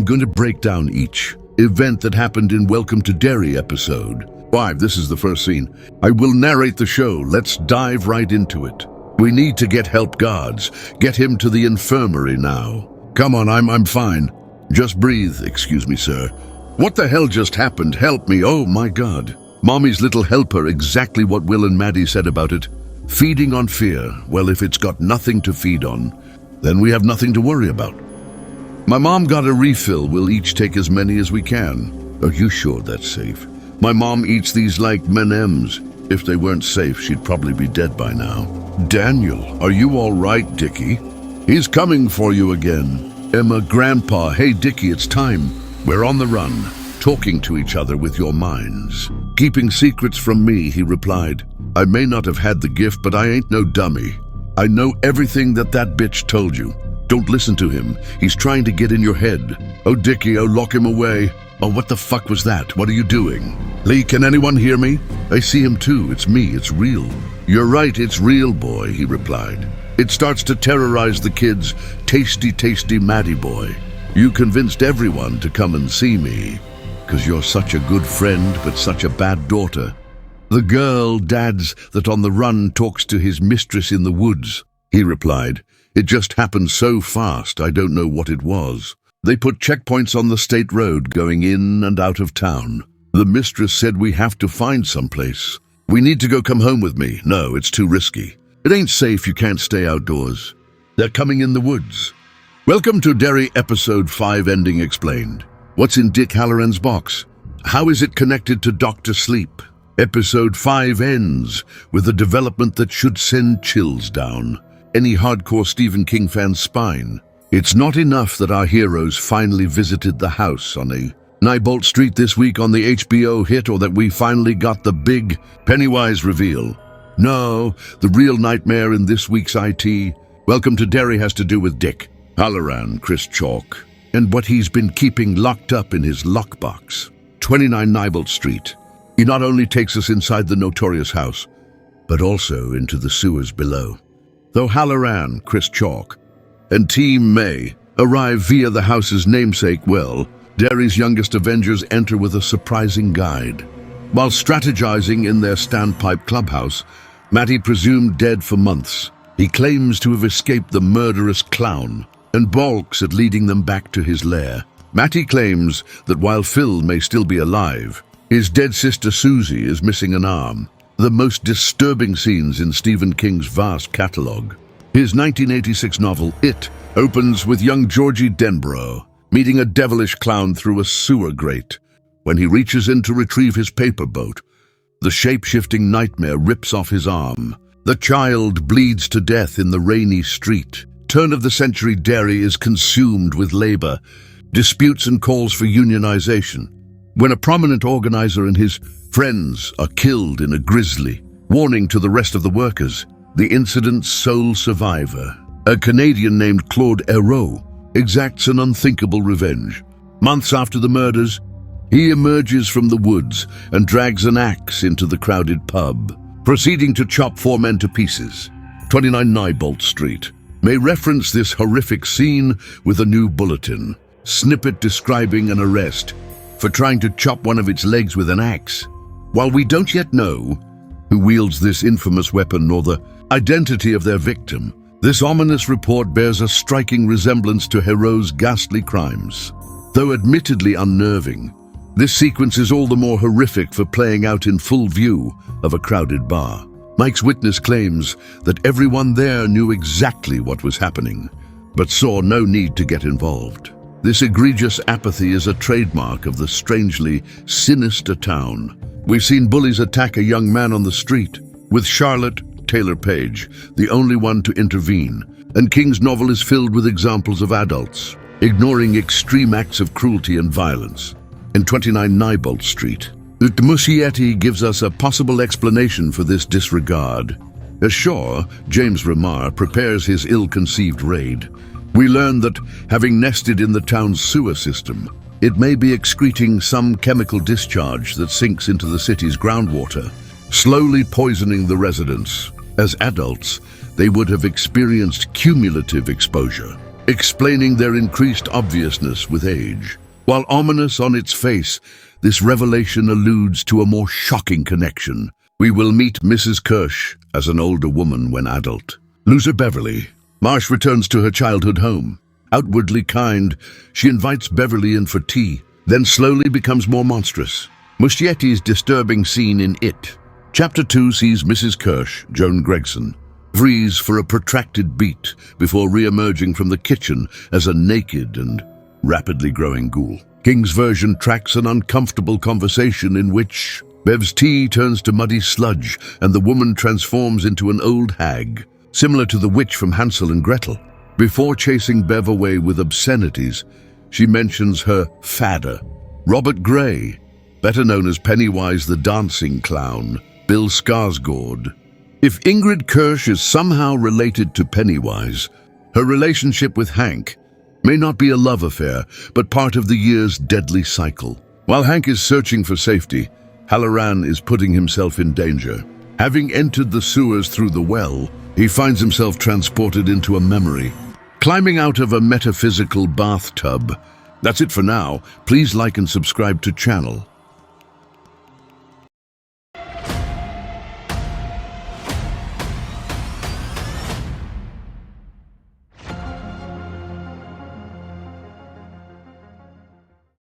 I'm going to break down each event that happened in Welcome to Derry episode 5. This is the first scene. I will narrate the show. Let's dive right into it. We need to get help, guards. Get him to the infirmary now. Come on, I'm fine. Just breathe. Excuse me, sir. What the hell just happened? Help me. Oh my God. Mommy's little helper, exactly what Will and Maddie said about it. Feeding on fear. Well, if it's got nothing to feed on, then we have nothing to worry about. My mom got a refill. We'll each take as many as we can. Are you sure that's safe? My mom eats these like M&Ms. If they weren't safe, she'd probably be dead by now. Daniel, are you all right, Dickie? He's coming for you again. Emma, Grandpa, hey Dickie, it's time. We're on the run, talking to each other with your minds. Keeping secrets from me, he replied. I may not have had the gift, but I ain't no dummy. I know everything that bitch told you. Don't listen to him. He's trying to get in your head. Oh, Dickie, oh, lock him away. Oh, what the fuck was that? What are you doing? Lee, can anyone hear me? I see him too. It's me. It's real. You're right. It's real, boy, he replied. It starts to terrorize the kids. Tasty, tasty Maddie boy. You convinced everyone to come and see me. 'Cause you're such a good friend, but such a bad daughter. The girl, Dad's, that on the run talks to his mistress in the woods, he replied. It just happened so fast, I don't know what it was. They put checkpoints on the state road going in and out of town. The mistress said we have to find someplace. We need to go come home with me. No, it's too risky. It ain't safe, you can't stay outdoors. They're coming in the woods. Welcome to Derry episode 5 ending explained. What's in Dick Halloran's box? How is it connected to Dr. Sleep? Episode 5 ends with a development that should send chills down any hardcore Stephen King fan's spine. It's not enough that our heroes finally visited the house on a Neibolt Street this week on the HBO hit, or that we finally got the big Pennywise reveal. No, the real nightmare in this week's IT Welcome to Derry has to do with Dick Halloran, Chris Chalk, and what he's been keeping locked up in his lockbox. 29 Neibolt Street. He not only takes us inside the notorious house, but also into the sewers below. Though Halloran, Chris Chalk, and Team May arrive via the house's namesake well, Derry's youngest Avengers enter with a surprising guide. While strategizing in their standpipe clubhouse, Matty, presumed dead for months, he claims to have escaped the murderous clown and balks at leading them back to his lair. Matty claims that while Phil may still be alive, his dead sister Susie is missing an arm. The most disturbing scenes in Stephen King's vast catalogue. His 1986 novel, It, opens with young Georgie Denbrough meeting a devilish clown through a sewer grate. When he reaches in to retrieve his paper boat, the shape-shifting nightmare rips off his arm. The child bleeds to death in the rainy street. Turn-of-the-century Derry is consumed with labor, disputes and calls for unionization. When a prominent organizer and his friends are killed in a grisly warning to the rest of the workers, the incident's sole survivor, a Canadian named Claude Hérault, exacts an unthinkable revenge. Months after the murders, he emerges from the woods and drags an axe into the crowded pub, proceeding to chop 4 men to pieces. 29 Neibolt Street may reference this horrific scene with a new bulletin snippet describing an arrest for trying to chop one of its legs with an axe. While we don't yet know who wields this infamous weapon nor the identity of their victim, this ominous report bears a striking resemblance to Hérault's ghastly crimes. Though admittedly unnerving, this sequence is all the more horrific for playing out in full view of a crowded bar. Mike's witness claims that everyone there knew exactly what was happening, but saw no need to get involved. This egregious apathy is a trademark of the strangely sinister town. We've seen bullies attack a young man on the street, with Charlotte Taylor Page the only one to intervene, and King's novel is filled with examples of adults ignoring extreme acts of cruelty and violence. In 29 Neibolt Street, Muschietti gives us a possible explanation for this disregard. Ashore, James Remar prepares his ill-conceived raid. We learn that, having nested in the town's sewer system, it may be excreting some chemical discharge that sinks into the city's groundwater, slowly poisoning the residents. As adults, they would have experienced cumulative exposure. explaining their increased obviousness with age. While ominous on its face, this revelation alludes to a more shocking connection. We will meet Mrs. Kirsch as an older woman when adult. Loser Beverly. Marsh returns to her childhood home. Outwardly kind, she invites Beverly in for tea, then slowly becomes more monstrous. Muschietti's disturbing scene in It. Chapter 2 sees Mrs. Kirsch, Joan Gregson, freeze for a protracted beat before re-emerging from the kitchen as a naked and rapidly growing ghoul. King's version tracks an uncomfortable conversation in which Bev's tea turns to muddy sludge and the woman transforms into an old hag, similar to the witch from Hansel and Gretel. Before chasing Bev away with obscenities, she mentions her fadder, Robert Gray, better known as Pennywise the Dancing Clown, Bill Skarsgård. If Ingrid Kirsch is somehow related to Pennywise, her relationship with Hank may not be a love affair, but part of the year's deadly cycle. While Hank is searching for safety, Halloran is putting himself in danger. Having entered the sewers through the well, he finds himself transported into a memory, climbing out of a metaphysical bathtub. That's it for now. Please like and subscribe to channel.